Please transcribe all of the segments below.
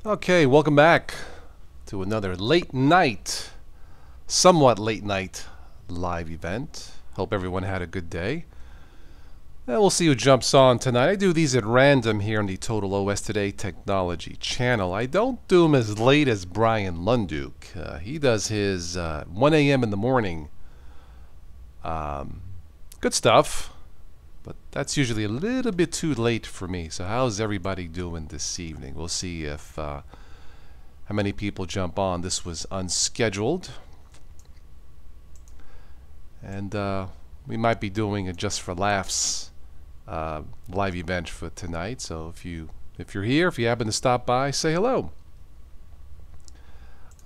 Okay, welcome back to another somewhat late night live event. Hope everyone had a good day. And we'll see who jumps on tonight. I do these at random here on the Total OS Today Technology channel. I don't do them as late as Brian Lunduke. He does his 1 a.m. in the morning. Good stuff, but that's usually a little bit too late for me. So how's everybody doing this evening? We'll see if how many people jump on. This was unscheduled, and we might be doing a just for laughs live event for tonight. So if you're here, if you happen to stop by, say hello.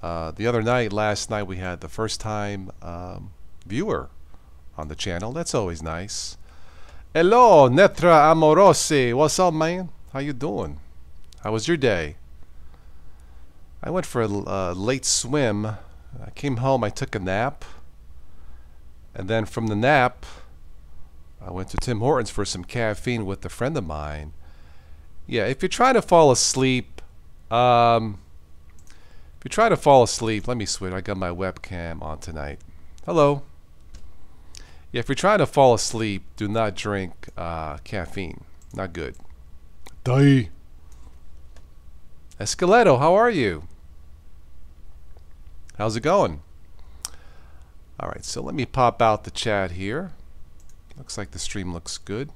Last night we had the first time viewer on the channel. That's always nice. Hello, Netra Amorosi. What's up, man? How you doing? How was your day? I went for a late swim. I came home, I took a nap. And then from the nap, I went to Tim Hortons for some caffeine with a friend of mine. Yeah, if you're trying to fall asleep, let me switch. I got my webcam on tonight. Hello. Yeah, if you're trying to fall asleep, do not drink caffeine. Not good. Die. Esqueleto, how are you? How's it going? All right, so let me pop out the chat here. Looks like the stream looks good.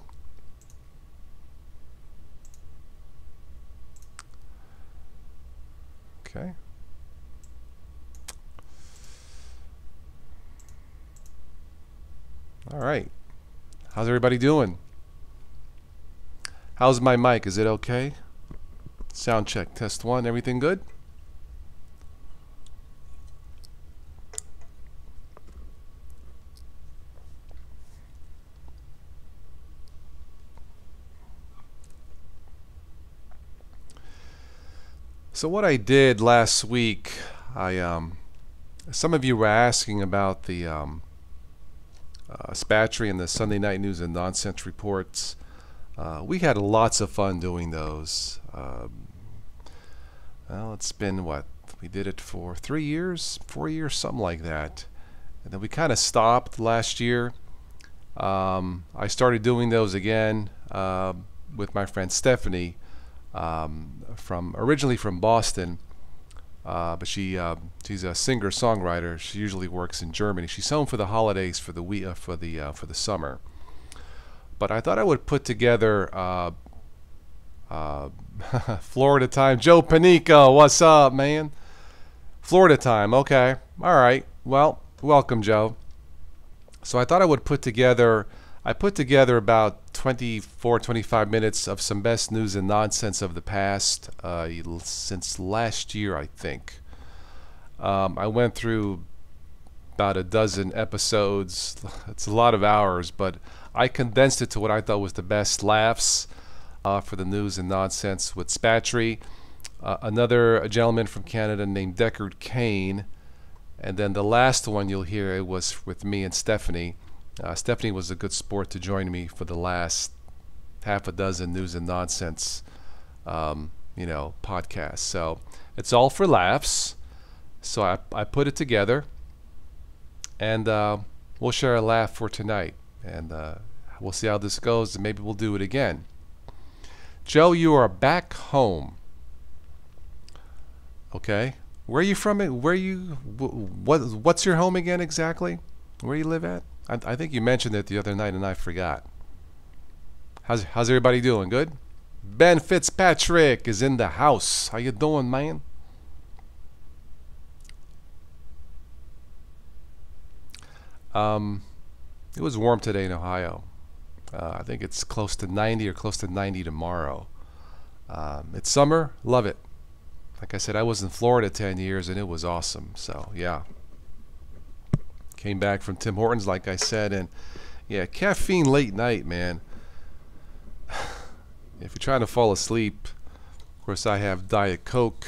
Okay. All right. How's everybody doing? How's my mic? Is it okay? Sound check, test one. Everything good? So what I did last week, some of you were asking about the Spatry and the Sunday Night News and Nonsense reports. We had lots of fun doing those. Well, it's been what? We did it for 3 years, 4 years, something like that. And then we kind of stopped last year. I started doing those again with my friend Stephanie, originally from Boston. But she's a singer-songwriter. She usually works in Germany. She's home for the holidays for the summer. But I thought I would put together Florida time. Joe Panico, what's up, man? Florida time. Okay. All right. Well, welcome, Joe. So I thought I would put together. I put together about 24, 25 minutes of some best news and nonsense of the past since last year, I think. I went through about a dozen episodes. It's a lot of hours, but I condensed it to what I thought was the best laughs for the news and nonsense with Spatry. A gentleman from Canada named Deckard Kane. And then the last one you'll hear, it was with me and Stephanie. Stephanie was a good sport to join me for the last half a dozen news and nonsense, podcasts. So it's all for laughs. So I put it together, and we'll share a laugh for tonight, and we'll see how this goes, and maybe we'll do it again. Joe, you are back home. Okay, where are you from? What's your home again exactly? Where you live at? I think you mentioned it the other night and I forgot. How's everybody doing? Good? Ben Fitzpatrick is in the house. How you doing, man? It was warm today in Ohio. I think it's close to 90 or close to 90 tomorrow. It's summer. Love it. Like I said, I was in Florida 10 years and it was awesome. So, yeah. Came back from Tim Hortons, like I said, and yeah, caffeine late night, man. If you're trying to fall asleep, of course I have Diet Coke.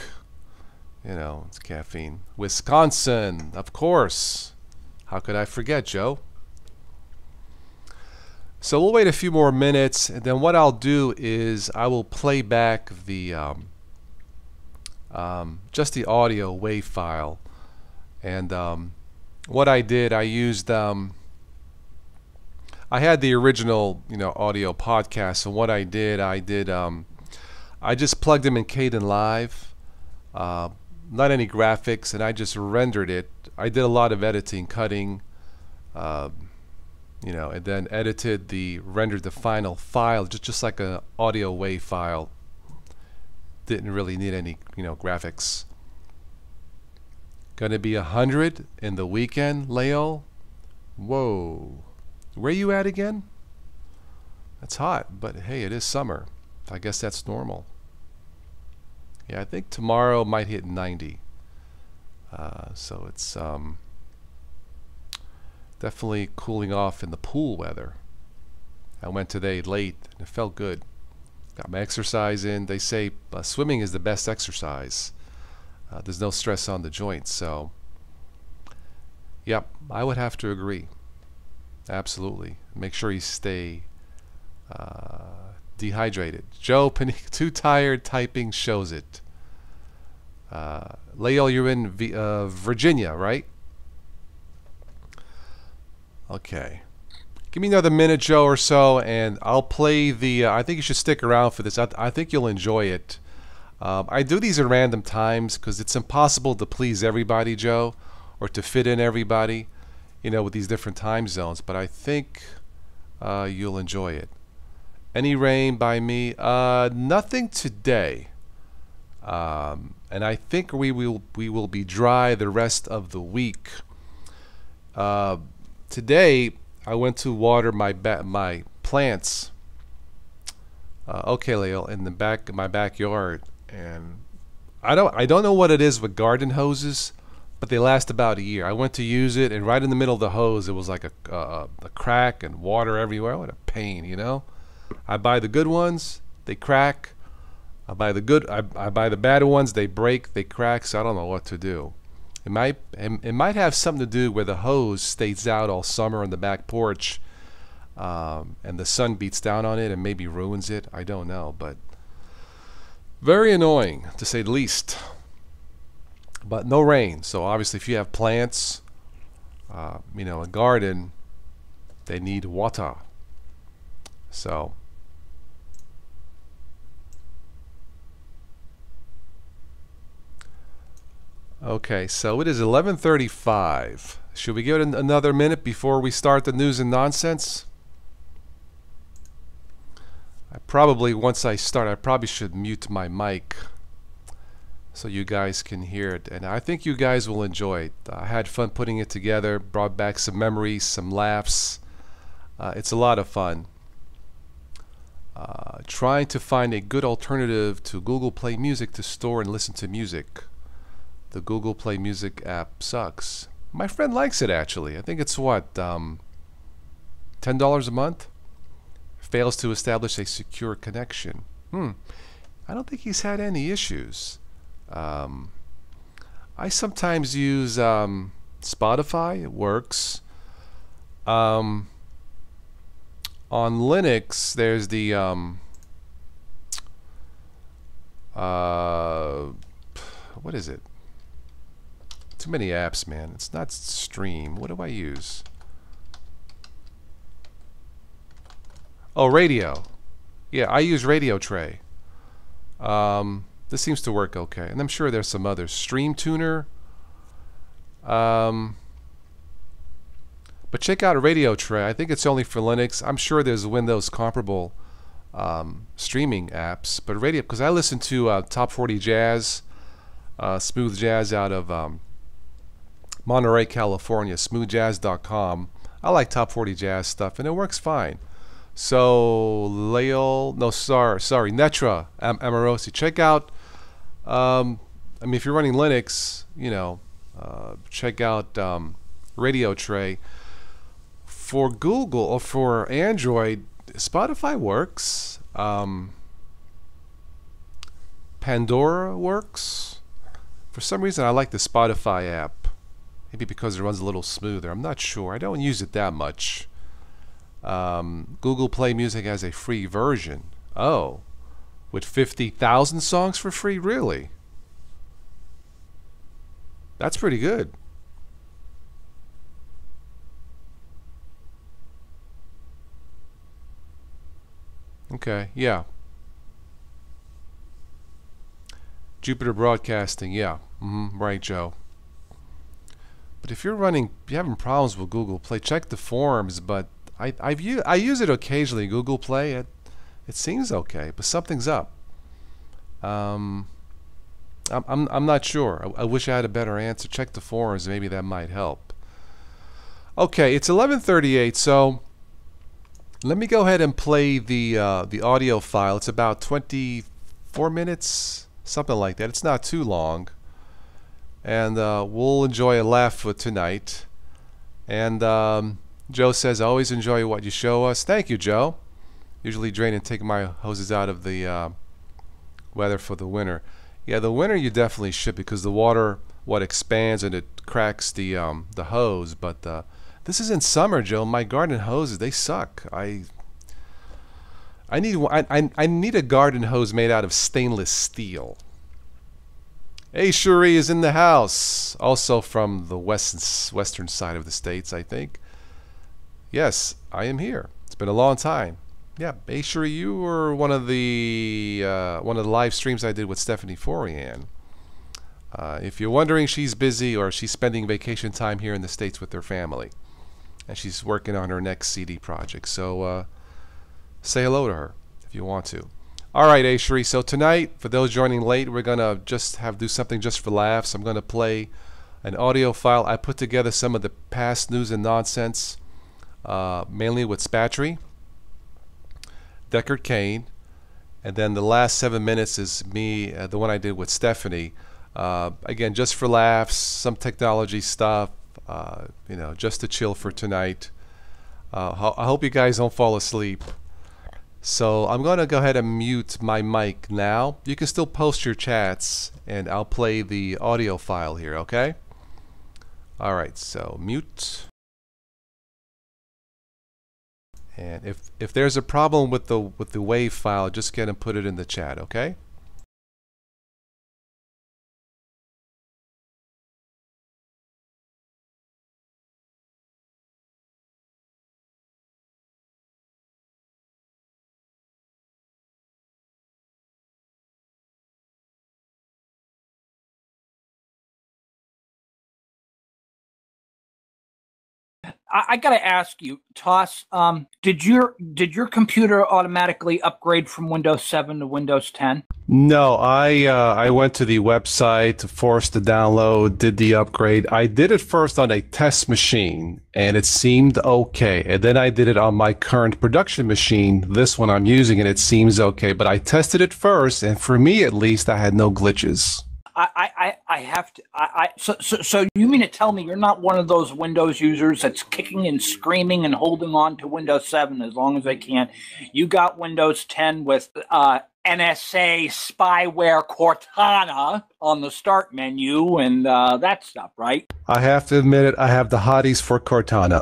It's caffeine. Wisconsin, of course. How could I forget, Joe? So we'll wait a few more minutes, and then what I'll do is I will play back the just the audio wave file. And what I did, I used I had the original, audio podcast, and what I did, I just plugged them in Kdenlive, not any graphics, and I just rendered it. I did a lot of editing, cutting, and then rendered the final file just like an audio wave file. Didn't really need any, graphics. Gonna be 100 in the weekend, Leo. Whoa. Where you at again? That's hot, but hey, it is summer. I guess that's normal. Yeah, I think tomorrow might hit 90. So it's definitely cooling off in the pool weather. I went today late and it felt good. Got my exercise in. They say swimming is the best exercise. There's no stress on the joints. So, yep, I would have to agree. Absolutely. Make sure you stay dehydrated. Joe Panique, too tired typing shows it. Leo, you're in Virginia, right? Okay. Give me another minute, Joe, or so, and I'll play the... I think you should stick around for this. I think you'll enjoy it. I do these at random times because it's impossible to please everybody, Joe, or to fit in everybody, with these different time zones. But I think you'll enjoy it. Any rain by me? Nothing today. And I think we will be dry the rest of the week. Today I went to water my plants. Okay, Leo, in my backyard, and I don't know what it is with garden hoses, but they last about a year. I went to use it, and right in the middle of the hose, it was like a crack and water everywhere. What a pain, I buy the good ones, they crack. I buy the bad ones, they break, they crack. So I don't know what to do. It might have something to do where the hose stays out all summer on the back porch, and the sun beats down on it and maybe ruins it. I don't know, but very annoying to say the least. But no rain, so obviously if you have plants, a garden, they need water. So okay, so it is 11:35. Should we give it another minute before we start the news and nonsense? Once I start, I probably should mute my mic so you guys can hear it. And I think you guys will enjoy it. I had fun putting it together, brought back some memories, some laughs. It's a lot of fun. Trying to find a good alternative to Google Play Music to store and listen to music. The Google Play Music app sucks. My friend likes it, actually. I think it's what, $10 a month? Fails to establish a secure connection. I don't think he's had any issues. I sometimes use Spotify. It works. On Linux, there's the what is it? Too many apps, man. It's not Stream. What do I use? Oh, Radio. Yeah, I use Radio Tray. This seems to work okay, and I'm sure there's some others. Stream Tuner. But check out Radio Tray. I think it's only for Linux. I'm sure there's Windows comparable streaming apps, but radio, because I listen to Top 40 Jazz, smooth jazz out of Monterey, California, smoothjazz.com. I like Top 40 Jazz stuff, and it works fine. So sorry, Netra Amorosi. Check out. If you're running Linux, check out Radio Tray. For Google or for Android, Spotify works. Pandora works. For some reason, I like the Spotify app. Maybe because it runs a little smoother. I'm not sure. I don't use it that much. Google Play Music has a free version. Oh, with 50,000 songs for free? Really? That's pretty good. Okay, yeah. Jupiter Broadcasting, yeah. Right, Joe. But if you're having problems with Google Play, check the forums. But I use it occasionally. Google Play, it seems okay, but something's up. Um, I'm not sure. I wish I had a better answer. Check the forums. Maybe that might help. Okay, it's 11:38. So let me go ahead and play the audio file. It's about 24 minutes, something like that. It's not too long. And we'll enjoy a laugh for tonight. And Joe says, I always enjoy what you show us. Thank you, Joe. Usually drain and take my hoses out of the weather for the winter. Yeah, the winter you definitely should, because the water expands and it cracks the hose. But this is in summer, Joe. My garden hoses, they suck. I need a garden hose made out of stainless steel. Hey, Cherie is in the house. Also from the western side of the states, I think. Yes, I am here. It's been a long time. Yeah, hey, Cherie, you were one of the live streams I did with Stephanie Forian. If you're wondering, she's busy, or she's spending vacation time here in the States with her family, and she's working on her next CD project. So say hello to her if you want to. All right, Ashri. So tonight, for those joining late, we're gonna just do something just for laughs. I'm gonna play an audio file. I put together some of the past news and nonsense, mainly with Spatry, Deckard Cain, and then the last 7 minutes is me, the one I did with Stephanie. Again, just for laughs, some technology stuff, just to chill for tonight. I hope you guys don't fall asleep. So I'm going to go ahead and mute my mic now. You can still post your chats, and I'll play the audio file here, okay? All right, so mute. And if there's a problem with the WAV file, just get and put it in the chat, okay? I got to ask you, Toss. Did your computer automatically upgrade from Windows 7 to Windows 10? No, I went to the website, forced the download, did the upgrade. I did it first on a test machine, and it seemed okay. And then I did it on my current production machine, this one I'm using, and it seems okay. But I tested it first, and for me at least, I had no glitches. I have to. So you mean to tell me you're not one of those Windows users that's kicking and screaming and holding on to Windows 7 as long as they can? You got Windows 10 with NSA spyware Cortana on the start menu and that stuff, right? I have to admit it. I have the hotties for Cortana.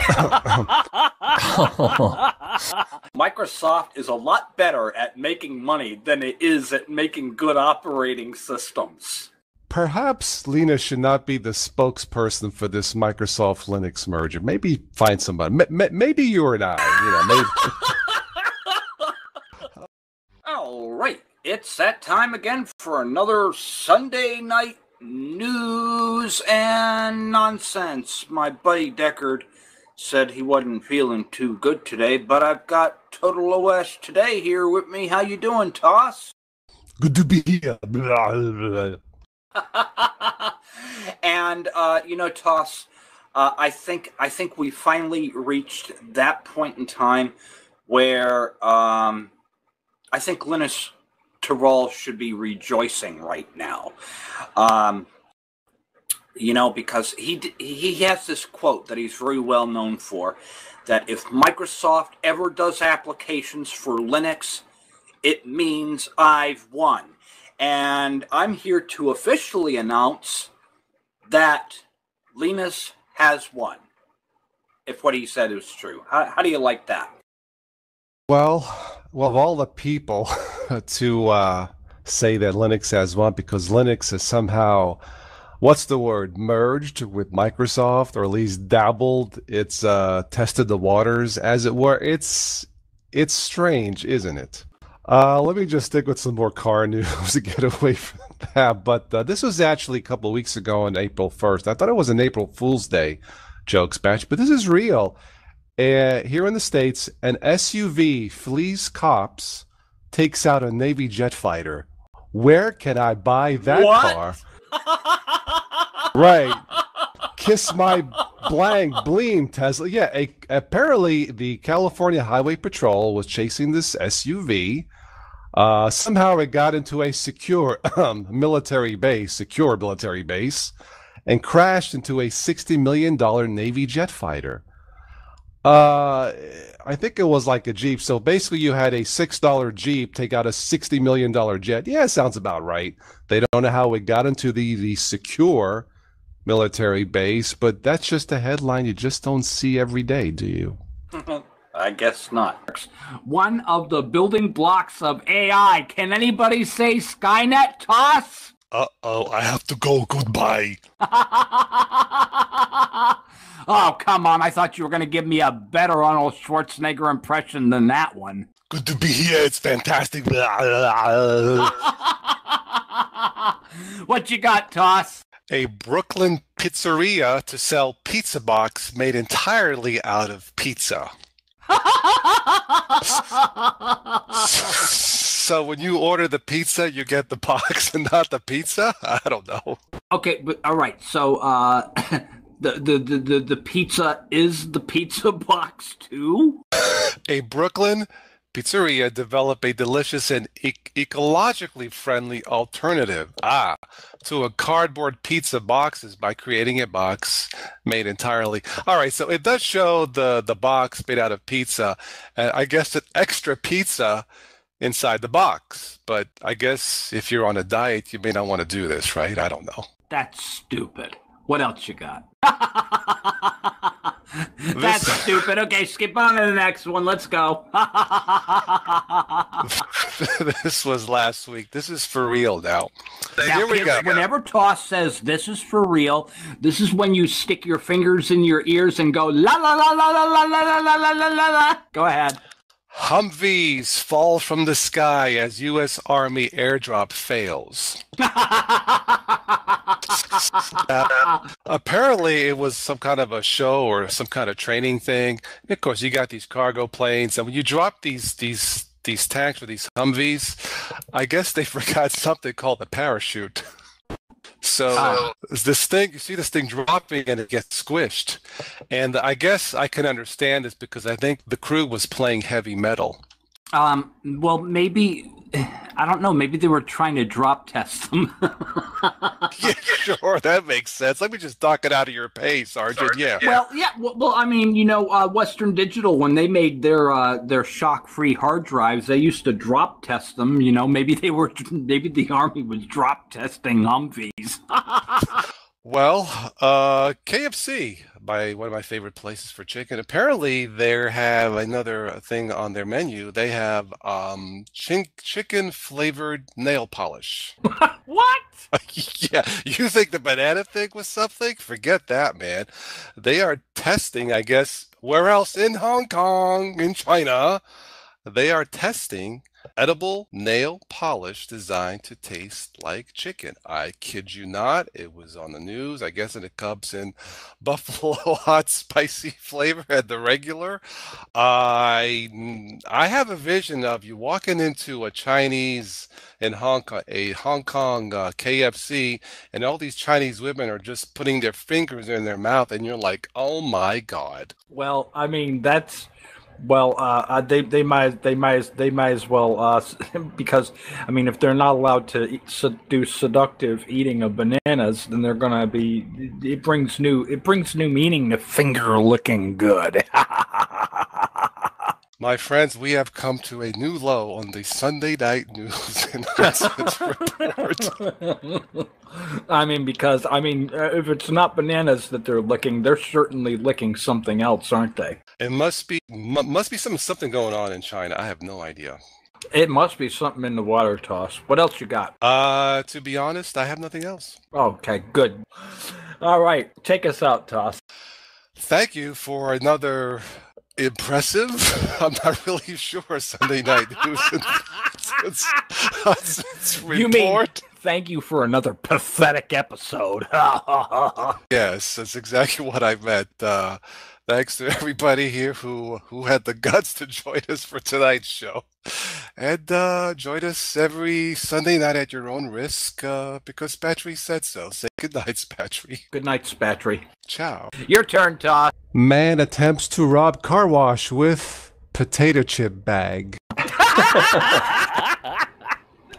Microsoft is a lot better at making money than it is at making good operating systems. Perhaps Lena should not be the spokesperson for this Microsoft Linux merger. Maybe find somebody. Maybe you or I. Maybe. All right, it's that time again for another Sunday night news and nonsense. My buddy Deckard said he wasn't feeling too good today, but I've got Total OS Today here with me. How you doing, Toss? Good to be here. Blah, blah, blah. And Toss, I think we finally reached that point in time where I think Linus Torvalds should be rejoicing right now. Because he has this quote that he's very well known for, that if Microsoft ever does applications for Linux, it means I've won. And I'm here to officially announce that Linus has won, if what he said is true. How do you like that? Well, of all the people to say that Linux has won, because Linux is somehow what's the word? Merged with Microsoft, or at least dabbled. It's tested the waters, as it were. It's strange, isn't it? Let me just stick with some more car news to get away from that. But this was actually a couple of weeks ago on April 1st. I thought it was an April Fool's Day jokes batch, but this is real. Here in the States, an SUV flees cops, takes out a Navy jet fighter. Where can I buy that car? Right. Kiss my blank bleem, Tesla. Yeah, apparently the California Highway Patrol was chasing this SUV. Somehow it got into a secure military base, and crashed into a $60 million Navy jet fighter. I think it was like a Jeep. So basically you had a $6 Jeep take out a $60 million jet. Yeah, sounds about right. They don't know how it got into the secure military base, but that's just a headline you just don't see every day, do you? I guess not. One of the building blocks of AI. Can anybody say Skynet, Toss? Uh-oh, I have to go. Goodbye. Oh, come on. I thought you were going to give me a better Arnold Schwarzenegger impression than that one. Good to be here. It's fantastic. What you got, Toss? A Brooklyn pizzeria to sell pizza box made entirely out of pizza. So when you order the pizza, you get the box and not the pizza? I don't know. Okay, but all right. So the pizza is the pizza box too? A Brooklyn pizzeria developed a delicious and ecologically friendly alternative to a cardboard pizza boxes by creating a box made entirely. All right, so it does show the box made out of pizza, and I guess an extra pizza inside the box. But I guess if you're on a diet, you may not want to do this, right? I don't know. That's stupid. What else you got? That's stupid. Okay, skip on to the next one. Let's go. This was last week. This is for real now. Now, Here we go. Whenever Toss says this is for real, this is when you stick your fingers in your ears and go la la la la la la la la la la la la. Go ahead. Humvees fall from the sky as U.S. Army airdrop fails. Apparently, it was some kind of a show or some kind of training thing. Of course, you got these cargo planes, and when you drop these tanks or these Humvees, I guess they forgot something called a parachute. So this thing, you see this thing dropping and it gets squished. And I guess I can understand this because I think the crew was playing heavy metal. Well, maybe, I don't know, maybe they were trying to drop test them. Yeah, sure, that makes sense. Let me just dock it out of your pay, Sergeant. Yeah. Well, I mean, you know, Western Digital, when they made their shock-free hard drives, they used to drop test them. You know, maybe the Army was drop testing Humvees. Well, KFC, one of my favorite places for chicken. Apparently, they have another thing on their menu. They have chicken flavored nail polish. What? Yeah, you think the banana thing was something? Forget that, man. They are testing, I guess, where else? In Hong Kong, in China. They are testing edible nail polish designed to taste like chicken. I kid you not. It was on the news. I guess it comes in buffalo hot spicy flavor and the regular. I have a vision of you walking into a Chinese in Hong Kong, KFC, and all these Chinese women are just putting their fingers in their mouth, and you're like, oh my God. Well, I mean, that's. Well, they might as well because I mean, if they're not allowed to do seductive eating of bananas, then they're gonna be. It brings new meaning to finger licking good. My friends, we have come to a new low on the Sunday night news announcements report. I mean, because if it's not bananas that they're licking, they're certainly licking something else, aren't they? It must be something going on in China. I have no idea. It must be something in the water, Toss. What else you got? To be honest, I have nothing else. Okay, good. All right, take us out, Toss. Thank you for another impressive, I'm not really sure, Sunday night news report. You mean thank you for another pathetic episode? Yes, that's exactly what I meant. Thanks to everybody here who had the guts to join us for tonight's show. And join us every Sunday night at your own risk, because Spatry said so. Say good night, Spatry. Good night, Spatry. Ciao. Your turn, Toss. Man attempts to rob car wash with potato chip bag.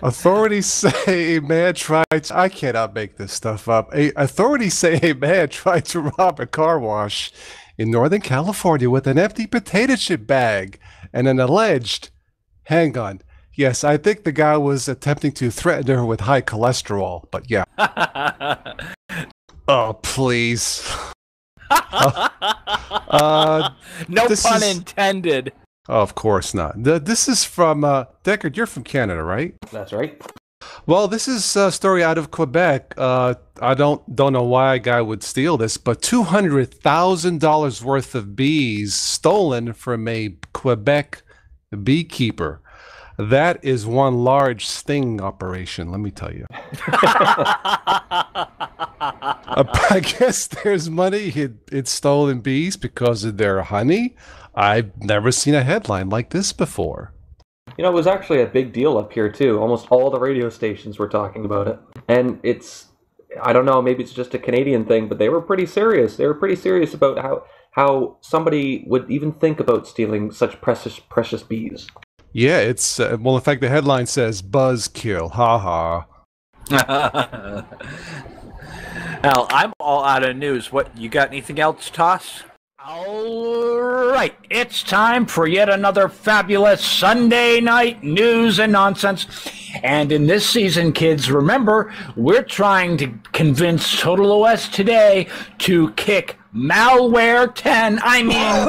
Authorities say a man tried... I cannot make this stuff up. Authorities say a man tried to rob a car wash in Northern California with an empty potato chip bag and an alleged handgun. Yes, I think the guy was attempting to threaten her with high cholesterol, but yeah. Oh, please. No pun intended. Oh, of course not. This is from Deckard. You're from Canada, right? That's right. Well, this is a story out of Quebec. I don't know why a guy would steal this, but $200,000 worth of bees stolen from a Quebec beekeeper. That is one large sting operation, let me tell you. I guess there's money in stolen bees because of their honey. I've never seen a headline like this before. You know, it was actually a big deal up here, too. Almost all the radio stations were talking about it. And it's, I don't know, maybe it's just a Canadian thing, but they were pretty serious. They were pretty serious about how somebody would even think about stealing such precious bees. Yeah, it's, well, in fact, the headline says, buzzkill, haha. Well, I'm all out of news. What, you got anything else, Toss? All right, it's time for yet another fabulous Sunday night news and nonsense. And in this season, kids, remember, we're trying to convince Total OS today to kick Malware 10,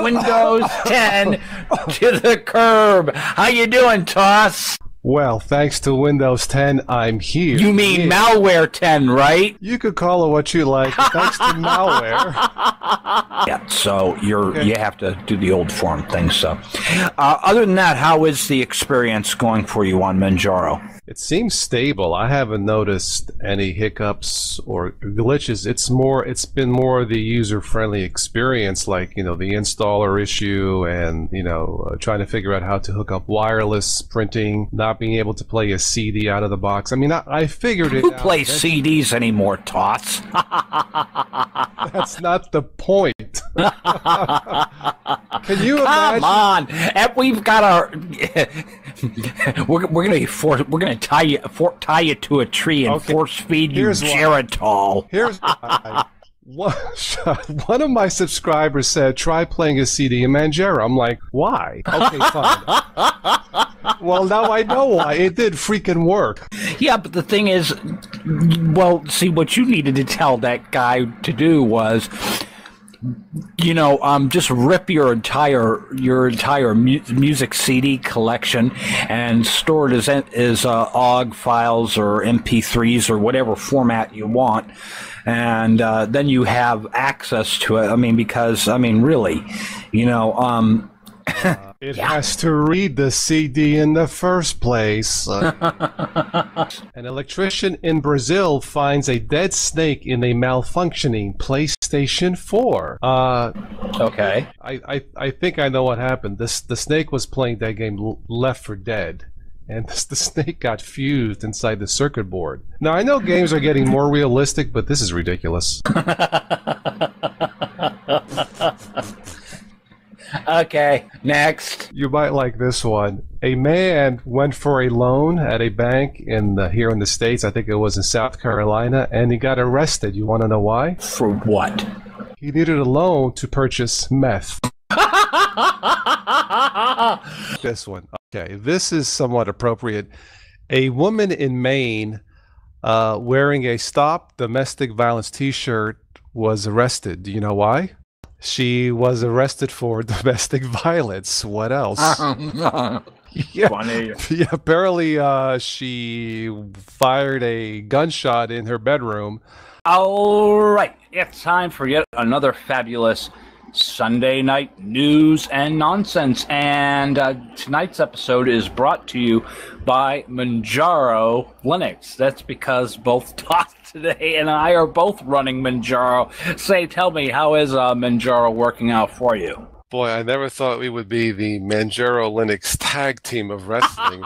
Windows 10, to the curb. How you doing, Toss? Well, thanks to Windows 10, I'm here. You mean Malware 10, right? You could call it what you like. Thanks to malware. Yeah, so you have to do the old form thing. So, other than that, how is the experience going for you on Manjaro? It seems stable. I haven't noticed any hiccups or glitches. It's been more the user-friendly experience, like, the installer issue and, trying to figure out how to hook up wireless printing, not being able to play a CD out of the box. I mean, I figured it out. Who plays CDs anymore, Tots? That's not the point. Can you imagine? Come on, and we've got our. we're gonna tie you to a tree and force feed you Geritol. Here's why. One of my subscribers said, try playing a CD in Manjaro. I'm like, why? Okay, fine. Well, now I know why. It did freaking work. Yeah, but the thing is, well, see, what you needed to tell that guy to do was, just rip your entire music CD collection and store it as OGG files or MP3s or whatever format you want, and then you have access to it. Really, it has to read the CD in the first place. An electrician in Brazil finds a dead snake in a malfunctioning PlayStation 4. Okay. I think I know what happened. The snake was playing that game Left 4 Dead, and the snake got fused inside the circuit board. Now, I know games are getting more realistic, but this is ridiculous. Okay, next. You might like this one. A man went for a loan at a bank here in the States. I think it was in South Carolina, and he got arrested. You want to know why? For what? He needed a loan to purchase meth. This one. Okay, this is somewhat appropriate. A woman in Maine wearing a Stop Domestic Violence t-shirt was arrested. Do you know why? She was arrested for domestic violence. What else? Yeah, Funny. yeah. Apparently, she fired a gunshot in her bedroom. All right, it's time for yet another fabulous Sunday night news and nonsense. And tonight's episode is brought to you by Manjaro Linux. That's because both Toss today and I are both running Manjaro. Tell me, how is Manjaro working out for you? Boy, I never thought we would be the Manjaro Linux tag team of wrestling.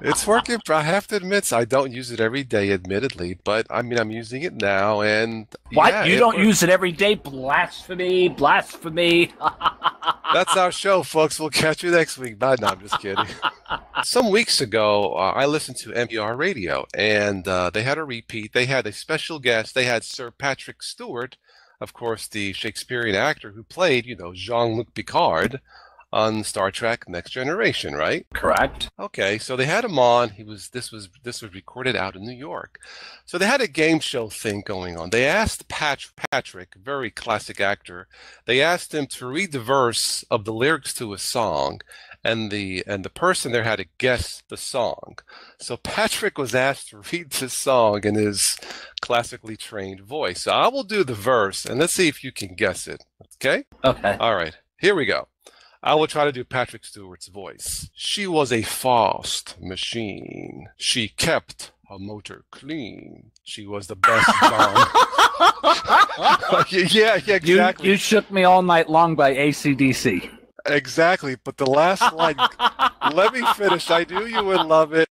It's working. I have to admit, I don't use it every day, admittedly, but I mean, I'm using it now, and What? yeah, You don't use it every day? Blasphemy! Blasphemy! That's our show, folks. We'll catch you next week. Bye. No, I'm just kidding. Some weeks ago, I listened to NPR Radio, and they had a repeat. They had a special guest. They had Sir Patrick Stewart, of course, the Shakespearean actor who played, Jean-Luc Picard on Star Trek Next Generation, right? Correct. Okay, so they had him on. This was recorded out in New York. So they had a game show thing going on. They asked Patrick, very classic actor, they asked him to read the verse of the lyrics to a song, and the person there had to guess the song. So Patrick was asked to read the song in his classically trained voice. So I will do the verse, and let's see if you can guess it. Okay? Okay. All right, here we go. I will try to do Patrick Stewart's voice. She was a fast machine. She kept her motor clean. She was the best John. Yeah, exactly. You shook me all night long by AC/DC. Exactly, but the last line, let me finish. I knew you would love it.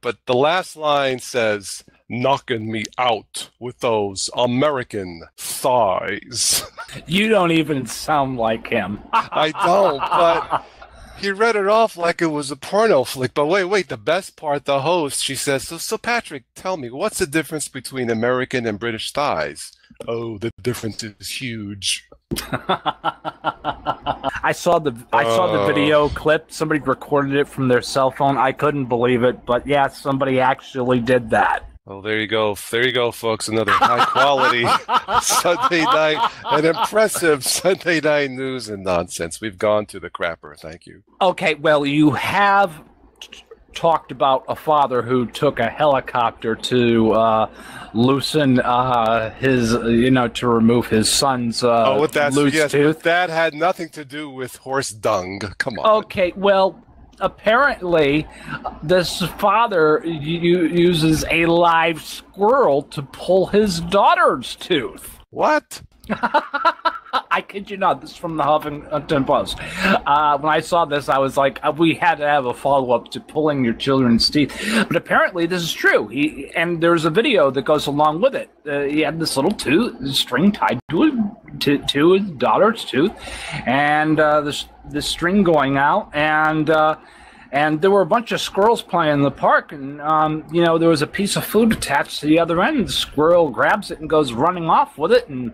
But the last line says, knocking me out with those American thighs. You don't even sound like him. I don't, but he read it off like it was a porno flick. But wait, the best part, the host, she says, so Patrick, tell me, what's the difference between American and British thighs? Oh, the difference is huge. I saw the video clip. Somebody recorded it from their cell phone. I couldn't believe it, but yeah, somebody actually did that. Oh, there you go, folks. Another high-quality Sunday night, an impressive Sunday night news and nonsense. We've gone to the crapper. Thank you. Okay, well, you have talked about a father who took a helicopter to loosen his, to remove his son's loose tooth. That had nothing to do with horse dung. Come on. Okay, well, apparently this father uses a live squirrel to pull his daughter's tooth. What? I kid you not. This is from the Huffington Post. When I saw this, I was like, we had to have a follow-up to pulling your children's teeth. But apparently this is true. And there's a video that goes along with it. He had this little string tied to his daughter's tooth, and the string going out, and there were a bunch of squirrels playing in the park, and there was a piece of food attached to the other end. The squirrel grabs it and goes running off with it, and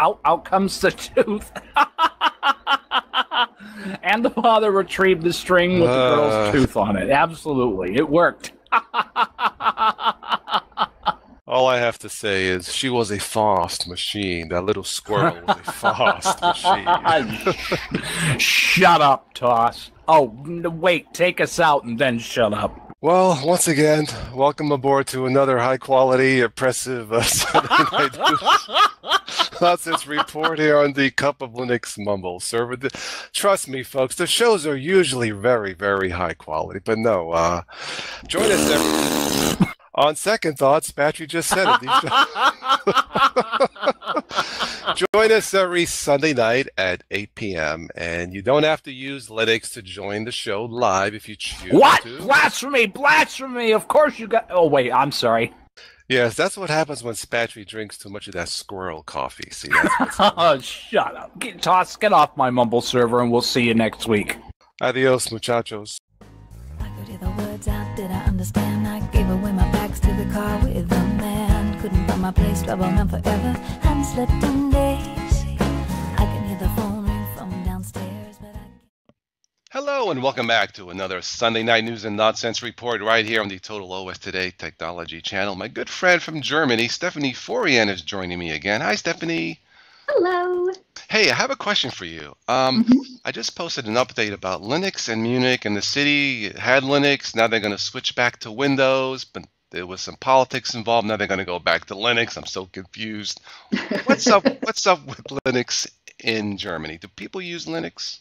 out comes the tooth. And the father retrieved the string with the girl's tooth on it. Absolutely, it worked. All I have to say is she was a fast machine. That little squirrel was a fast machine. Shut up, Toss. Oh, wait, take us out and then shut up. Well, once again, welcome aboard to another high-quality, impressive Sunday night nonsense report here on the Cup of Linux Mumble server. Trust me, folks, the shows are usually very, very high quality, but no, join us on second thoughts. Patrick just said it. Join us every Sunday night at 8 p.m. And you don't have to use Linux to join the show live if you choose What? to. Blasphemy! Blasphemy! Of course you got... Oh, wait, I'm sorry. Yes, that's what happens when Spatry drinks too much of that squirrel coffee. See, that's Oh, shut up. Get off my Mumble server, and we'll see you next week. Adios, muchachos. I could hear the words out, did I understand? I gave away my bags to the car with a man. Couldn't find my place, trouble meant forever. Hadn't slept in days. I can hear the phone ring from downstairs, but I... Hello and welcome back to another Sunday Night News and Nonsense report right here on the Total OS Today Technology channel. My good friend from Germany, Stephanie Forian, is joining me again. Hi, Stephanie. Hello. Hey, I have a question for you. Mhm. I just posted an update about Linux in Munich, and the city had Linux. Now they're going to switch back to Windows, but there was some politics involved. Now they're going to go back to Linux. I'm so confused. What's up? What's up with Linux in Germany? Do people use Linux?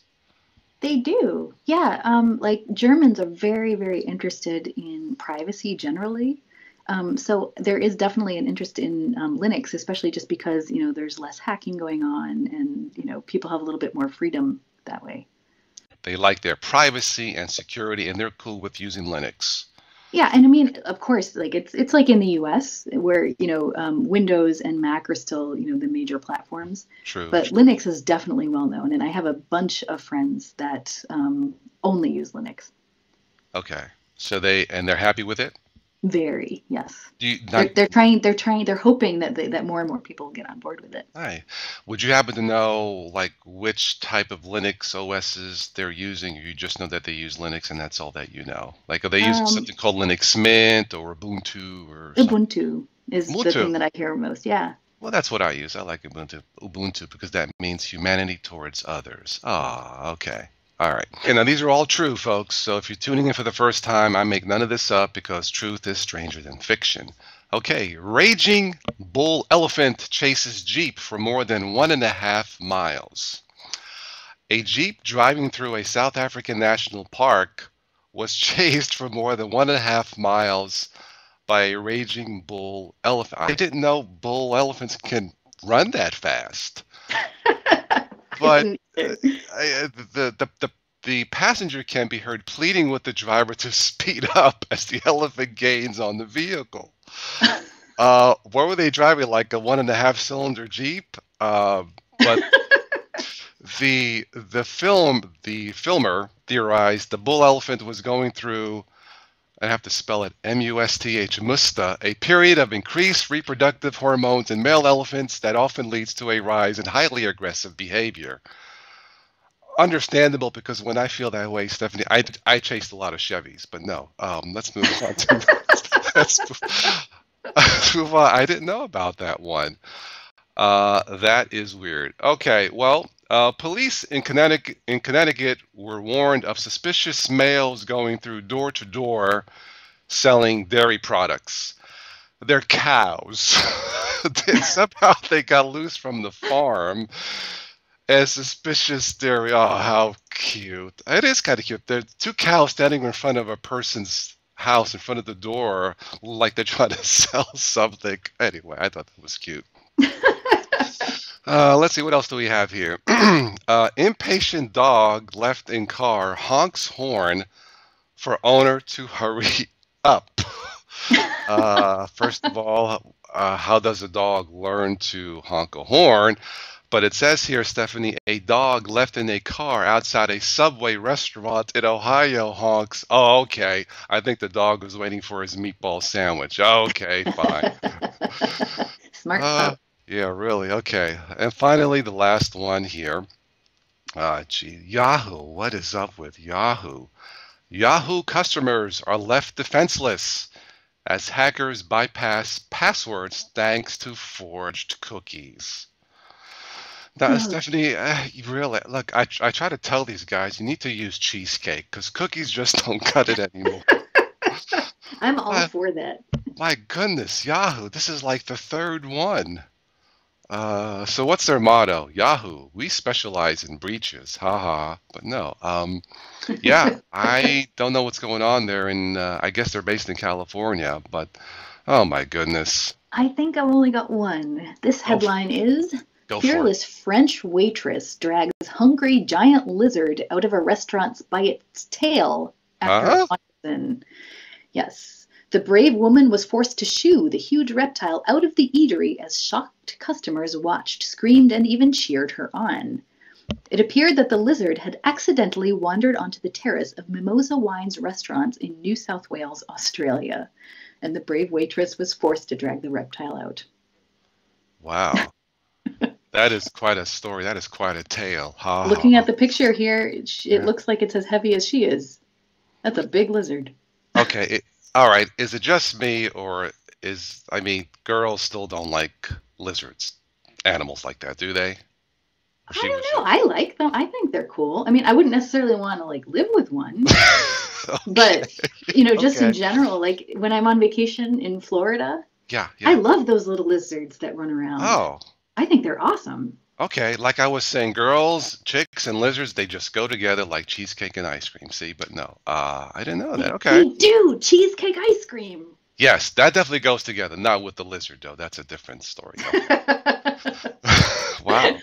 They do. Yeah. Like Germans are very, very interested in privacy generally. So there is definitely an interest in Linux, especially just because, there's less hacking going on and, people have a little bit more freedom that way. They like their privacy and security, and they're cool with using Linux. Yeah, and I mean, of course, like it's like in the US where, Windows and Mac are still, the major platforms. True. But Linux is definitely well known, and I have a bunch of friends that only use Linux. Okay. So they're happy with it? Very, yes. Do you They're hoping that more and more people will get on board with it. Hi. Would you happen to know like which type of Linux OSs they're using, or you just know that they use Linux and that's all that you know? Like, are they using something called Linux Mint or Ubuntu or something? Ubuntu is the thing that I hear most. Yeah. Well, that's what I use. I like Ubuntu because that means humanity towards others. Ah, okay. All right. Okay, now these are all true, folks. So if you're tuning in for the first time, I make none of this up because truth is stranger than fiction. Okay, raging bull elephant chases Jeep for more than 1.5 miles. A Jeep driving through a South African national park was chased for more than 1.5 miles by a raging bull elephant. I didn't know bull elephants can run that fast. But the passenger can be heard pleading with the driver to speed up as the elephant gains on the vehicle. What were they driving, like a 1.5 cylinder Jeep? But the filmer theorized the bull elephant was going through, I have to spell it, musta, a period of increased reproductive hormones in male elephants that often leads to a rise in highly aggressive behavior. Understandable, because when I feel that way, Stephanie, I chased a lot of Chevys, but no. Let's move on let's move on. I didn't know about that one. That is weird. Okay, well, police in Connecticut were warned of suspicious males going through door to door selling dairy products. They're cows. Somehow they got loose from the farm as suspicious dairy. Oh, how cute. It is kind of cute. There are two cows standing in front of a person's house in front of the door like they're trying to sell something. Anyway, I thought that was cute. Let's see, what else do we have here? Impatient dog left in car honks horn for owner to hurry up. First of all, how does a dog learn to honk a horn? But it says here, Stephanie, a dog left in a car outside a Subway restaurant in Ohio honks. Oh, okay. I think the dog was waiting for his meatball sandwich. Okay, fine. Smart pup. Yeah, really. Okay. And finally, the last one here. Yahoo. What is up with Yahoo? Yahoo customers are left defenseless as hackers bypass passwords thanks to forged cookies. Now, Stephanie, really, look, I try to tell these guys, you need to use cheesecake because cookies just don't cut it anymore. I'm all for that. My goodness, Yahoo, this is like the third one. So what's their motto? Yahoo, we specialize in breaches. Haha. But no. Yeah, I don't know what's going on there. And I guess they're based in California. But, oh my goodness. I think I've only got one. This headline is... Go for it. Fearless French waitress drags hungry giant lizard out of a restaurant by its tail after poison. Yes. The brave woman was forced to shoo the huge reptile out of the eatery as shocked customers watched, screamed, and even cheered her on. It appeared that the lizard had accidentally wandered onto the terrace of Mimosa Wines restaurants in New South Wales, Australia, and the brave waitress was forced to drag the reptile out. Wow. That is quite a story. That is quite a tale. Looking at the picture here, it looks like it's as heavy as she is. That's a big lizard. Okay. All right. Is it just me, or girls still don't like lizards, animals like that, do they? I don't know. I like them. I think they're cool. I mean, I wouldn't necessarily want to like live with one, but just in general, like when I'm on vacation in Florida, Yeah. I love those little lizards that run around. Oh, I think they're awesome. okay. Like I was saying, girls, chicks, and lizards, they just go together like cheesecake and ice cream. See, but no, I didn't know that. Okay. They do cheesecake ice cream. Yes, that definitely goes together. Not with the lizard, though. That's a different story. Wow.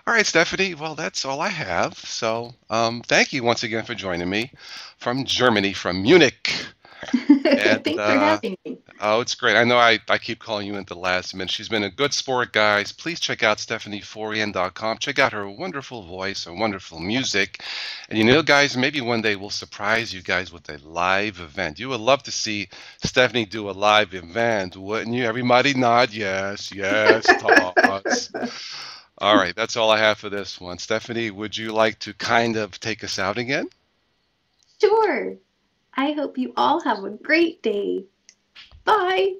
All right, Stephanie. Well, that's all I have. So, thank you once again for joining me from Germany, from Munich. And, Thanks for having me. Oh, it's great. I know I keep calling you at the last minute. She's been a good sport, guys. Please check out StephanieForian.com. Check out her wonderful voice, her wonderful music. And guys, maybe one day we'll surprise you guys with a live event. You would love to see Stephanie do a live event, wouldn't you? Everybody nod. Yes, yes, Toss. All right, that's all I have for this one. Stephanie, would you like to kind of take us out again? Sure. I hope you all have a great day. Bye.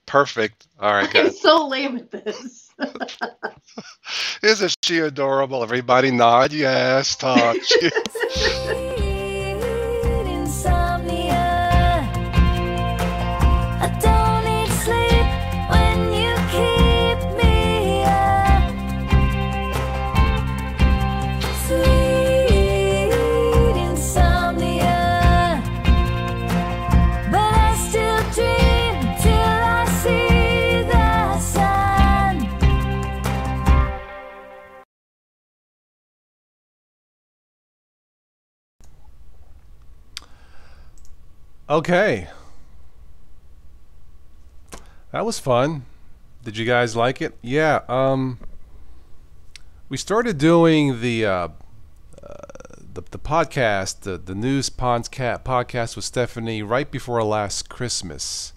Perfect. All right, guys. I'm so lame at this. Isn't she adorable? Everybody nod. Yes, touch. Sweet insomnia. I don't need sleep when you keep me up. Sweet insomnia. But I still dream till I see the sun. Okay. That was fun. Did you guys like it? Yeah. We started doing the podcast, the news podcast with Stephanie right before last Christmas,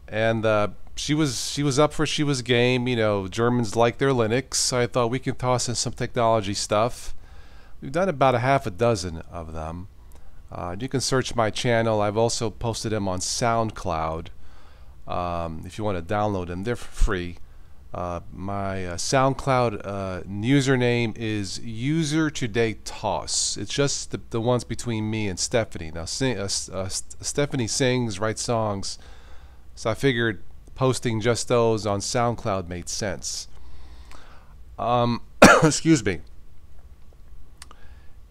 and she was up for it. She was game. Germans like their Linux, so I thought we can toss in some technology stuff. We've done about a half a dozen of them. You can search my channel. I've also posted them on SoundCloud. If you want to download them, they're free. My SoundCloud username is UserTodayToss. It's just the ones between me and Stephanie. Now, Stephanie sings, writes songs, so I figured posting just those on SoundCloud made sense. Excuse me.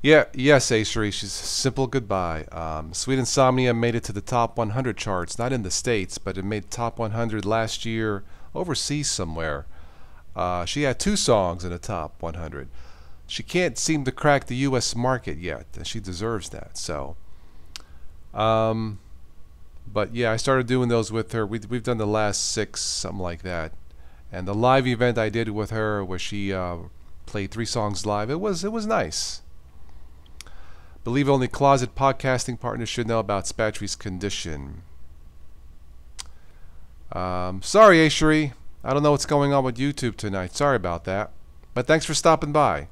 Yeah, yes, Asheri, she's simple goodbye. Sweet Insomnia made it to the top 100 charts, not in the States, but it made top 100 last year overseas somewhere. She had 2 songs in the top 100. She can't seem to crack the U.S. market yet, and she deserves that. So, but yeah, I started doing those with her. We've done the last 6, something like that. And the live event I did with her, where she played 3 songs live, it was nice. Believe only closet podcasting partners should know about Spatry's condition. Sorry, Asheri. I don't know what's going on with YouTube tonight. Sorry about that. But thanks for stopping by.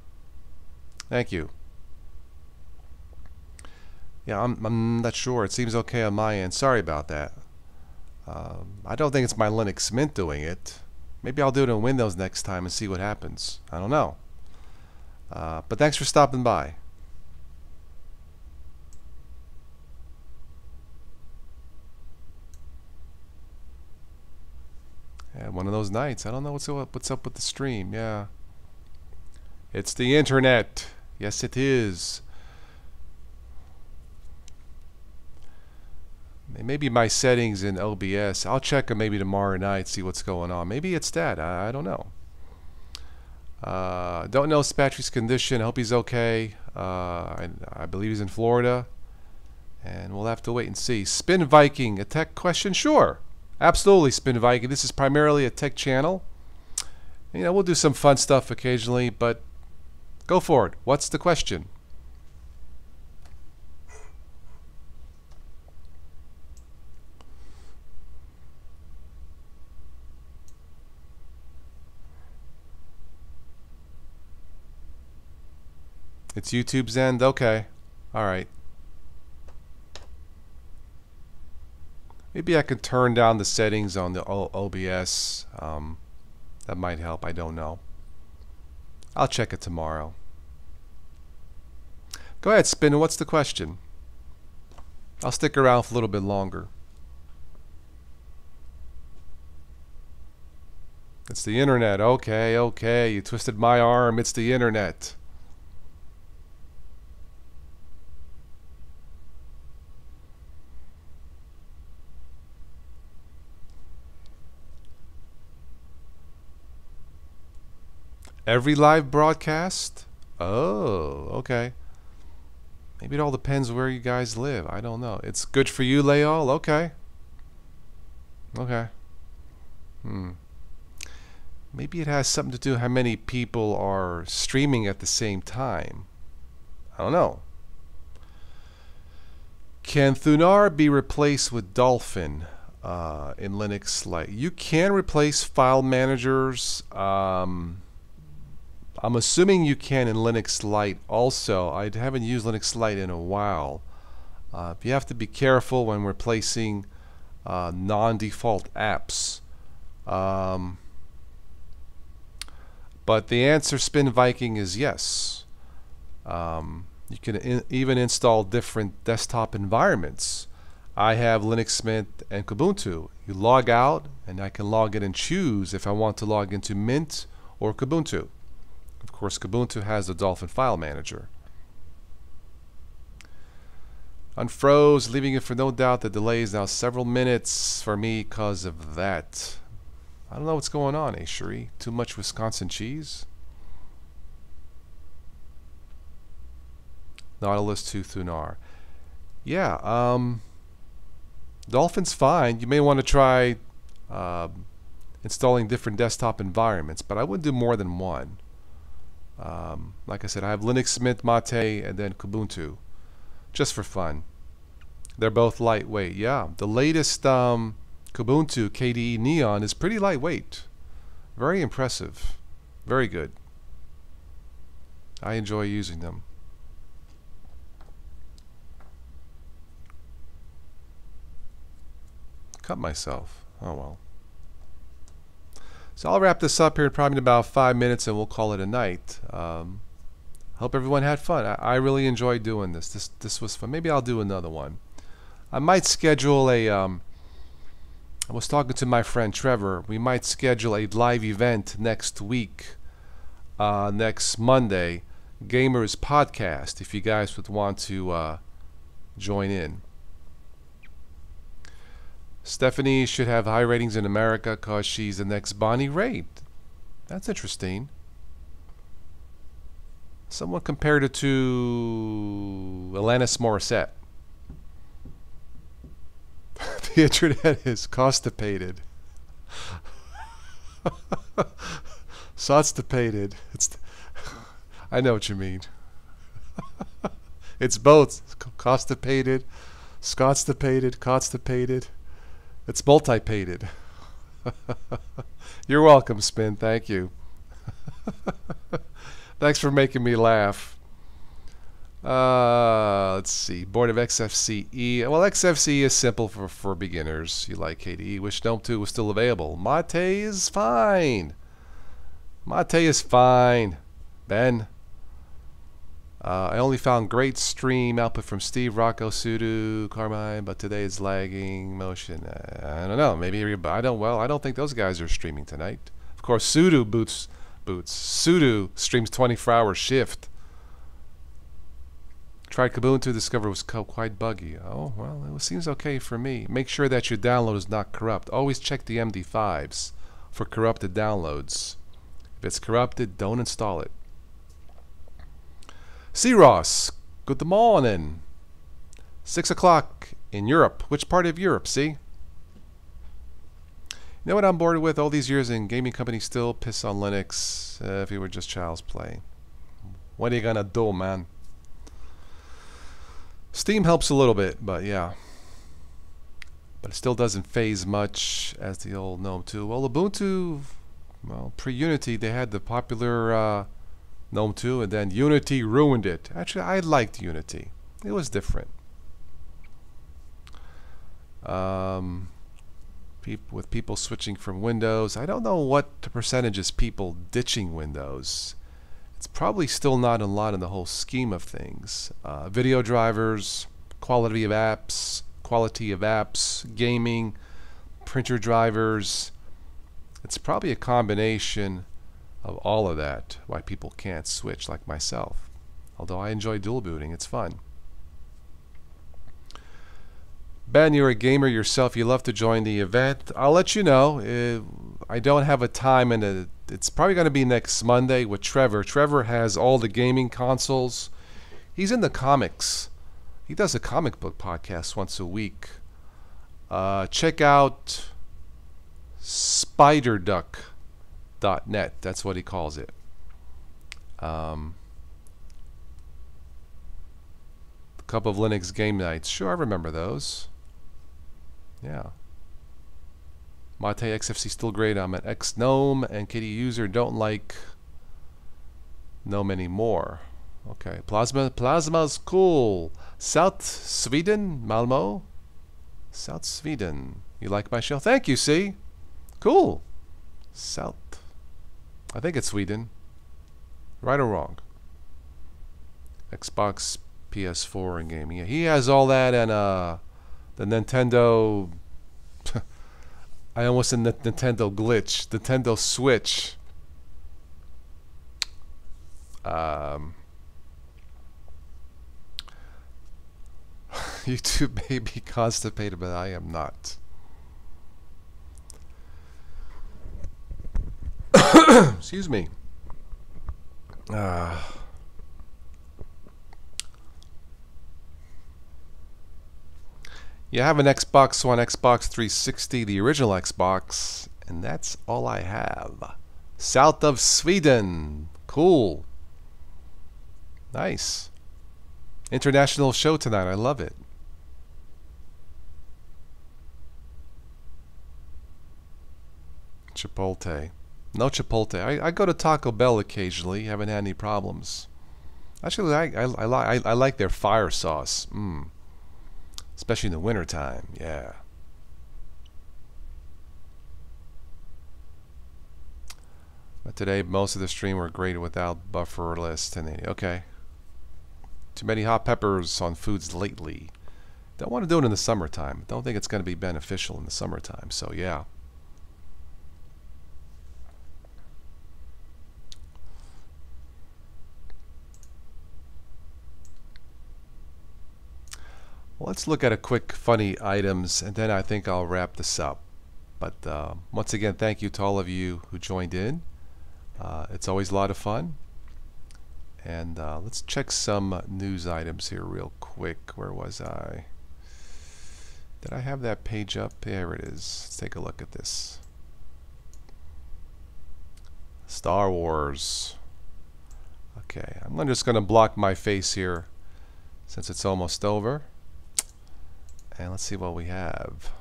Thank you. Yeah, I'm not sure. It seems okay on my end. Sorry about that. I don't think it's my Linux Mint doing it. Maybe I'll do it in Windows next time and see what happens. I don't know. But thanks for stopping by. Yeah, one of those nights. I don't know what's up with the stream. Yeah. It's the internet. Yes, it is. Maybe my settings in OBS. I'll check them maybe tomorrow night, see what's going on. Maybe it's that. I don't know. Don't know Spatry's condition. I hope he's okay. I believe he's in Florida. And we'll have to wait and see. Spin Viking, a tech question? Sure. Absolutely, Spin Viking. This is primarily a tech channel. We'll do some fun stuff occasionally, but go for it. What's the question? It's YouTube's end? Okay. Alright. Maybe I could turn down the settings on the OBS. That might help. I don't know. I'll check it tomorrow. Go ahead, Spin. What's the question? I'll stick around for a little bit longer. It's the internet. Okay, okay. You twisted my arm. It's the internet. Every live broadcast? Oh, okay. Maybe it all depends where you guys live. I don't know. It's good for you, Layol? Okay. Okay. Maybe it has something to do how many people are streaming at the same time. I don't know. Can Thunar be replaced with Dolphin in Linux Lite? You can replace file managers. I'm assuming you can in Linux Lite also. I haven't used Linux Lite in a while. You have to be careful when replacing non-default apps. But the answer, Spin Viking, is yes. You can even install different desktop environments. I have Linux Mint and Kubuntu. You log out, and I can log in and choose if I want to log into Mint or Kubuntu. Of course, Kubuntu has the Dolphin file manager. Unfroze, leaving it for no doubt. The delay is now several minutes for me because of that. I don't know what's going on, Cherie. Too much Wisconsin cheese? Nautilus 2 Thunar. Yeah, Dolphin's fine. You may want to try installing different desktop environments, but I wouldn't do more than one. Like I said, I have Linux Mint, Mate, and then Kubuntu, just for fun. They're both lightweight. Yeah, the latest Kubuntu KDE Neon is pretty lightweight. Very impressive. Very good. I enjoy using them. Cut myself. Oh well. So I'll wrap this up here in probably about 5 minutes and we'll call it a night. Hope everyone had fun. I really enjoyed doing this. This was fun. Maybe I'll do another one. I might schedule a... I was talking to my friend Trevor. We might schedule a live event next week. Next Monday. Gamers Podcast. If you guys would want to join in. Stephanie should have high ratings in America because she's the next Bonnie Raitt. That's interesting. Someone compared it to Alanis Morissette. The internet is constipated. Constipated. I know what you mean. It's both constipated, constipated. It's multi-pated. You're welcome, Spin. Thank you. Thanks for making me laugh. Let's see. Board of XFCE. Well, XFCE is simple for beginners. You like KDE. Wish GNOME 2 was still available. Mate is fine. Mate is fine. Ben. I only found great stream output from Steve, Rocco, Sudo, Carmine, but today it's lagging motion. I don't know. Maybe I don't think those guys are streaming tonight. Of course, Sudo boots. Sudo streams 24-hour shift. Tried Kubuntu, discovered it was quite buggy. Oh, well, it seems okay for me. Make sure that your download is not corrupt. Always check the MD5s for corrupted downloads. If it's corrupted, don't install it. C. Ross, good morning. 6 o'clock in Europe. Which part of Europe, see? You know what I'm bored with? All these years in gaming companies still piss on Linux if it were just child's play. What are you gonna do, man? Steam helps a little bit, but yeah. But it still doesn't phase much as the old GNOME 2. Well, Ubuntu, well, pre-Unity, they had the popular GNOME 2, and then Unity ruined it. Actually, I liked Unity. It was different. with people switching from Windows. I don't know what the percentage is people ditching Windows. It's probably still not a lot in the whole scheme of things. Video drivers, quality of apps, gaming, printer drivers. It's probably a combination of all of that why people can't switch like myself. Although I enjoy dual booting, it's fun. Ben, you're a gamer yourself. You love to join the event. I'll let you know. I don't have a time, and it's probably going to be next Monday with Trevor. Trevor has all the gaming consoles. He's in the comics. He does a comic book podcast once a week. Check out spiderduck.net. That's what he calls it. A couple of Linux game nights. Sure, I remember those. Yeah. Mate XFC still great. I'm an ex-Gnome and Kitty user. Don't like Gnome anymore. Okay. Plasma's cool. South Sweden, Malmo. South Sweden. You like my show? Thank you, see? Cool. South. I think it's Sweden. Right or wrong? Xbox, PS4, and gaming. Yeah, he has all that, and the Nintendo. I almost said Nintendo glitch. Nintendo Switch. You two may be constipated, but I am not. Excuse me. You have an Xbox One, Xbox 360, the original Xbox, and that's all I have. South of Sweden. Cool. Nice. International show tonight. I love it. Chipotle. No Chipotle. I go to Taco Bell occasionally. Haven't had any problems. Actually, I like their fire sauce. Especially in the wintertime, yeah. But today, most of the stream were great without bufferless 1080. Okay. Too many hot peppers on foods lately. Don't want to do it in the summertime. Don't think it's going to be beneficial in the summertime, so yeah. Well, let's look at a quick funny items, and then I think I'll wrap this up. But once again, thank you to all of you who joined in. It's always a lot of fun. And let's check some news items here real quick. Where was I? Did I have that page up? There it is. Let's take a look at this. Star Wars. Okay, I'm just going to block my face here since it's almost over. And let's see what we have.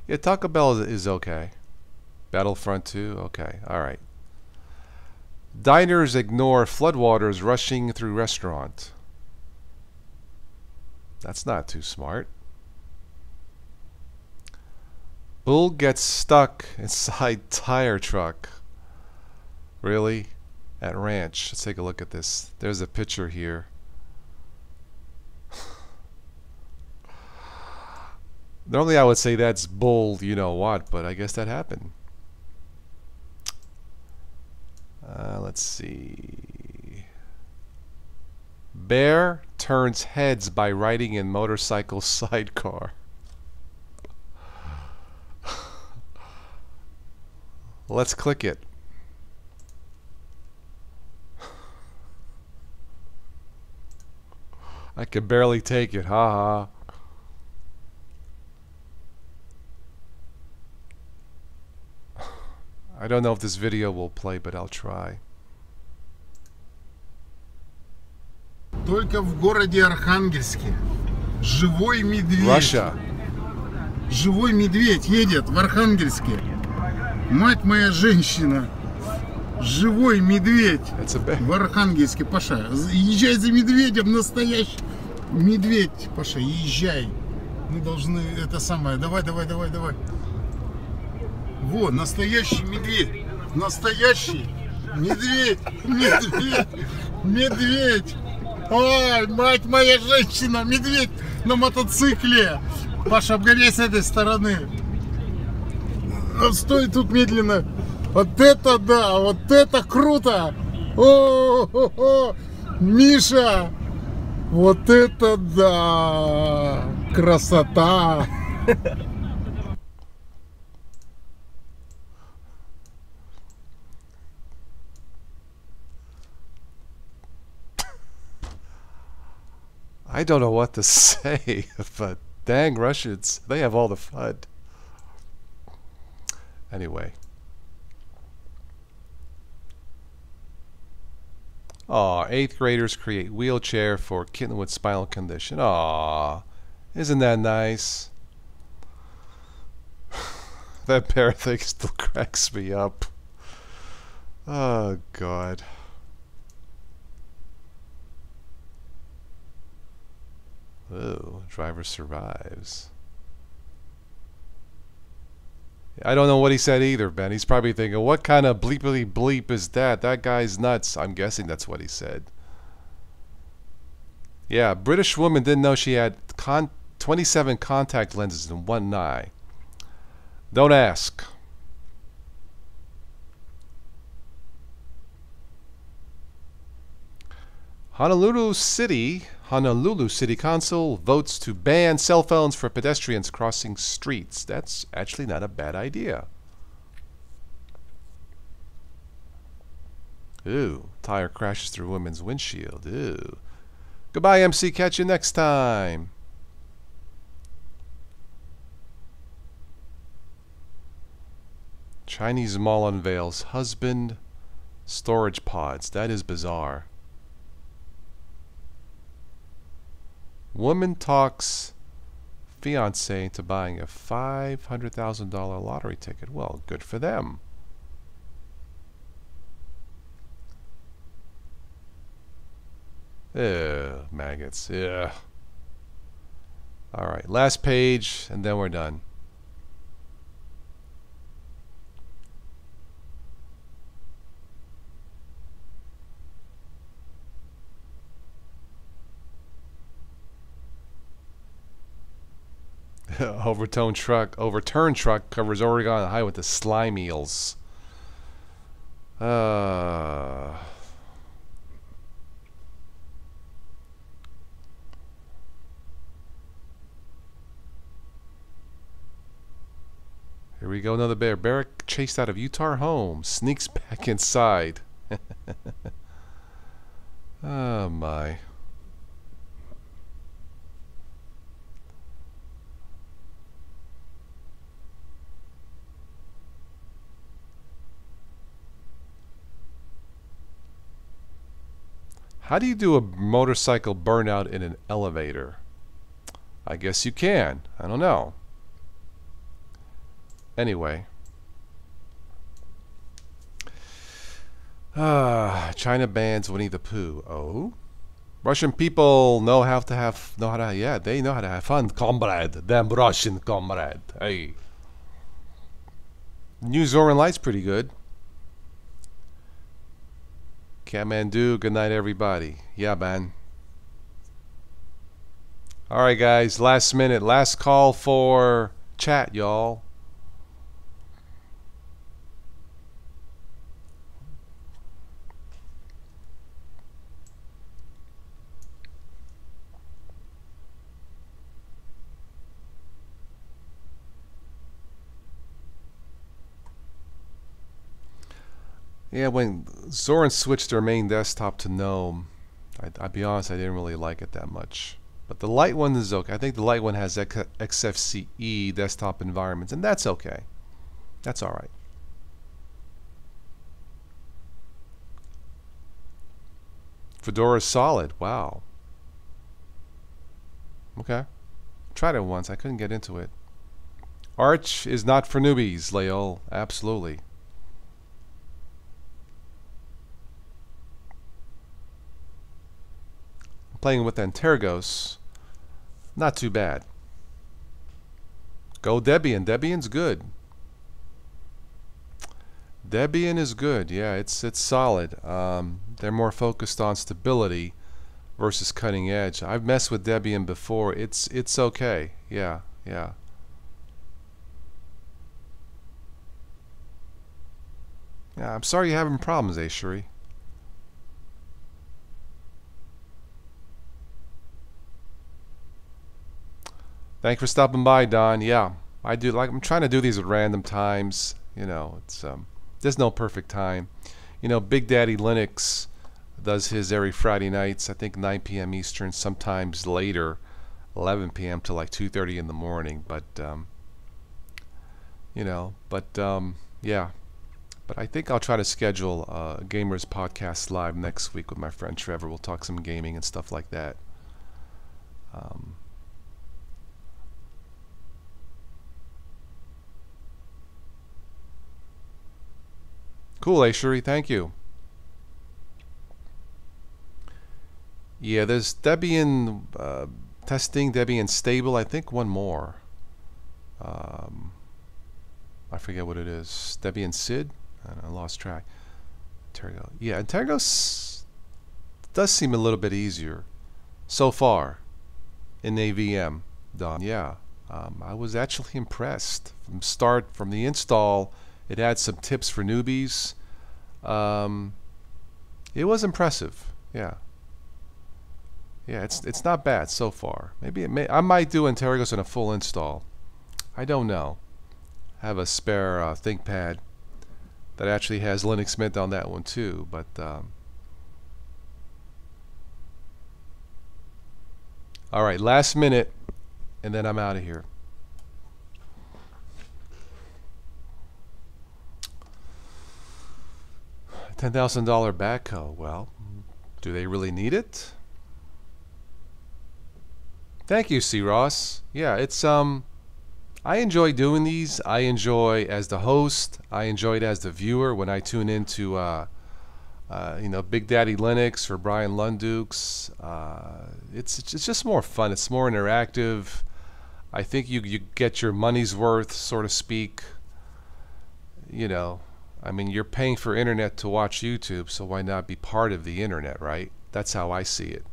Yeah, Taco Bell is okay. Battlefront 2, okay, alright. Diners ignore floodwaters rushing through restaurant. That's not too smart. Bull gets stuck inside tire truck. Really? At ranch. Let's take a look at this. There's a picture here. Normally I would say that's bull, you know what, but I guess that happened. Let's see. Bear turns heads by riding in motorcycle sidecar. Let's click it. I can barely take it, haha. I don't know if this video will play, but I'll try. Только в городе Архангельске живой медведь. Russia. Живой медведь едет в Архангельске. Мать моя женщина. Живой медведь It's a bear. в Архангельске, Паша. Езжай за медведем, настоящий медведь, Паша, езжай. Мы должны это самое. Давай. Вот, настоящий медведь. Настоящий медведь. Медведь. Ой, мать моя женщина, медведь на мотоцикле. Паша, обгоняй с этой стороны. Стой тут медленно. Вот это да, вот это круто. О-хо-хо. Миша, вот это да, красота. I don't know what to say, but dang Russians, they have all the fun. Anyway. Aw, 8th graders create wheelchair for kitten with spinal condition. Aw, isn't that nice? That bear thing still cracks me up. Oh, God. Oh, driver survives. I don't know what he said either, Ben. He's probably thinking, what kind of bleepity bleep is that? That guy's nuts. I'm guessing that's what he said. Yeah, British woman didn't know she had 27 contact lenses in one eye. Don't ask. Honolulu City Council votes to ban cell phones for pedestrians crossing streets. That's actually not a bad idea. Ooh, tire crashes through woman's windshield. Ooh. Goodbye, MC. Catch you next time. Chinese mall unveils husband storage pods. That is bizarre. Woman talks fiance into buying a $500,000 lottery ticket. Well, good for them. Ew, maggots. Yeah. All right, last page, and then we're done. Overturned truck covers Oregon Highway with the slime eels. Here we go, another bear. Bear chased out of Utah home, sneaks back inside. Oh my. How do you do a motorcycle burnout in an elevator? I guess you can. I don't know. Anyway. China bans Winnie the Pooh. Oh? Russian people know how to have fun, comrade. Damn Russian comrade. Hey. New Zoran Light's pretty good. Kathmandu, good night everybody. Yeah, man. Alright guys, last minute, last call for chat, y'all. Yeah, when Zoran switched their main desktop to GNOME, I'll be honest, I didn't really like it that much. But the light one is okay. I think the light one has XFCE desktop environments, and that's okay. That's alright. Fedora's solid. Wow. Okay. Tried it once. I couldn't get into it. Arch is not for newbies, Lael. Absolutely. playing with Antergos, not too bad. Go Debian. Debian's good. Debian is good. Yeah, it's solid. They're more focused on stability versus cutting edge. I've messed with Debian before. It's okay. Yeah. Yeah, I'm sorry you're having problems, Ashuri. Thanks for stopping by, Don. Yeah, I do. Like, I'm trying to do these at random times. You know, it's there's no perfect time. You know, Big Daddy Linux does his every Friday nights. I think 9 p.m. Eastern, sometimes later, 11 p.m. to like 2:30 in the morning. But you know, yeah. But I think I'll try to schedule Gamers Podcast Live next week with my friend Trevor. We'll talk some gaming and stuff like that. Cool, Ashuri. Thank you. Yeah, there's Debian testing, Debian stable. I think one more. I forget what it is. Debian SID? I lost track. Antergos. Yeah, Antergos does seem a little bit easier so far in AVM. Done. Yeah, I was actually impressed from the install. It had some tips for newbies. It was impressive. Yeah. Yeah, it's not bad so far. Maybe I might do Antergos in a full install. I don't know. I have a spare ThinkPad that actually has Linux Mint on that one too, but all right, last minute, and then I'm out of here. $10,000 backhoe. Well, do they really need it? Thank you, C. Ross. Yeah, it's I enjoy doing these. I enjoy as the host. I enjoy it as the viewer when I tune into you know, Big Daddy Linux or Brian Lundukes. It's just more fun. It's more interactive. I think you get your money's worth, so to speak. You know, I mean, you're paying for internet to watch YouTube, so why not be part of the internet, right? That's how I see it.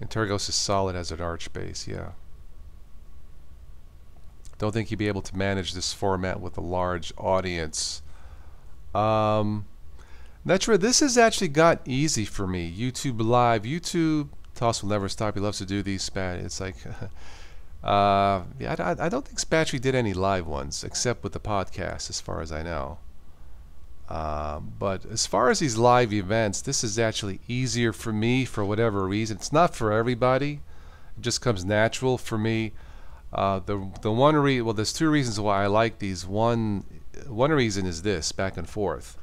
Antergos is solid as an arch base, yeah. Don't think you'd be able to manage this format with a large audience. Netra, this has actually got easy for me. YouTube Live, YouTube, Toss will never stop. He loves to do these spat. It's like, yeah, I don't think Spatry did any live ones except with the podcast, as far as I know. But as far as these live events, this is actually easier for me for whatever reason. It's not for everybody. It just comes natural for me. The one well, there's two reasons why I like these. One reason is this, back and forth.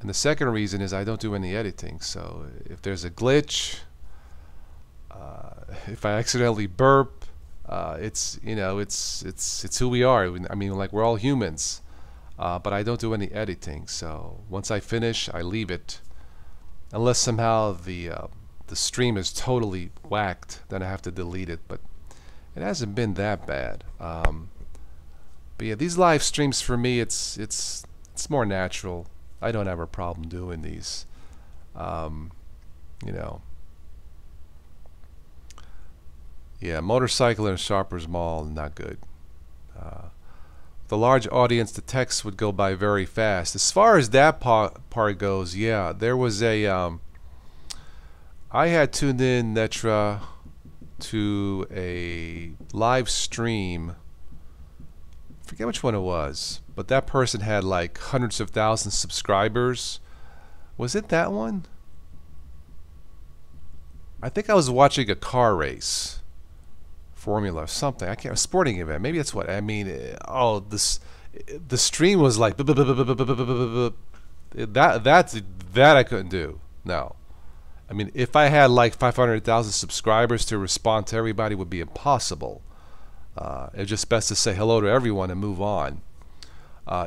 And the second reason is I don't do any editing. So if there's a glitch, if I accidentally burp, it's, you know, it's who we are. I mean, like, we're all humans. But I don't do any editing, so once I finish, I leave it. Unless somehow the stream is totally whacked, then I have to delete it. But it hasn't been that bad. But yeah, these live streams for me, it's more natural. I don't have a problem doing these. You know. Yeah, motorcycle in Sharper's Mall, not good. The large audience, the text would go by very fast. As far as that part goes, yeah, there was a I had tuned in, Netra, to a live stream. I forget which one it was, but that person had like hundreds of thousands of subscribers. Was it that one? I think I was watching a car race. Formula or something. I can't. A sporting event. Maybe that's what I mean. Oh, the stream was like that I couldn't do. No, I mean, if I had like 500,000 subscribers to respond to everybody, would be impossible. It's just best to say hello to everyone and move on.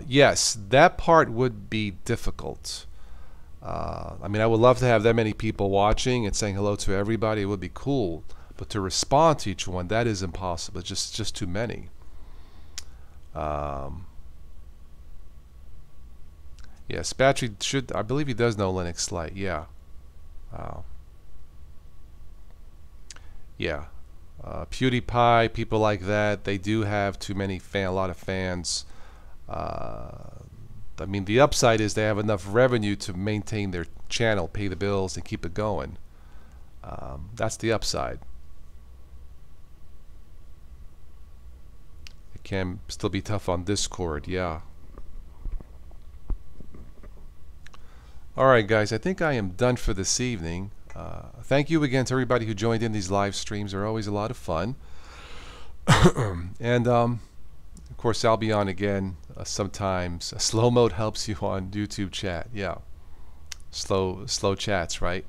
Yes, that part would be difficult. I mean, I would love to have that many people watching and saying hello to everybody. It would be cool. But to respond to each one, that is impossible. It's just too many. Yes, Battery should. I believe he does know Linux Lite. Yeah. Yeah. PewDiePie, people like that, they do have too many a lot of fans. I mean, the upside is they have enough revenue to maintain their channel, pay the bills, and keep it going. That's the upside. It can still be tough on Discord, yeah. Alright guys, I think I am done for this evening. Thank you again to everybody who joined in these live streams. They're always a lot of fun. And of course I'll be on again sometimes. Slow mode helps you on YouTube chat. Yeah, slow chats, right?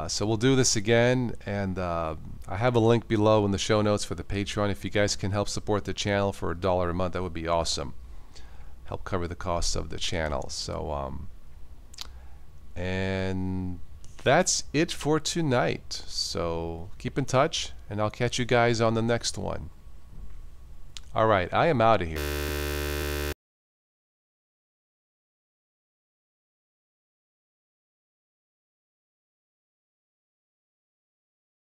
So we'll do this again, and I have a link below in the show notes for the Patreon. If you guys can help support the channel for $1 a month, that would be awesome. Help cover the costs of the channel. So and that's it for tonight. So keep in touch, and I'll catch you guys on the next one. Alright, I am out of here.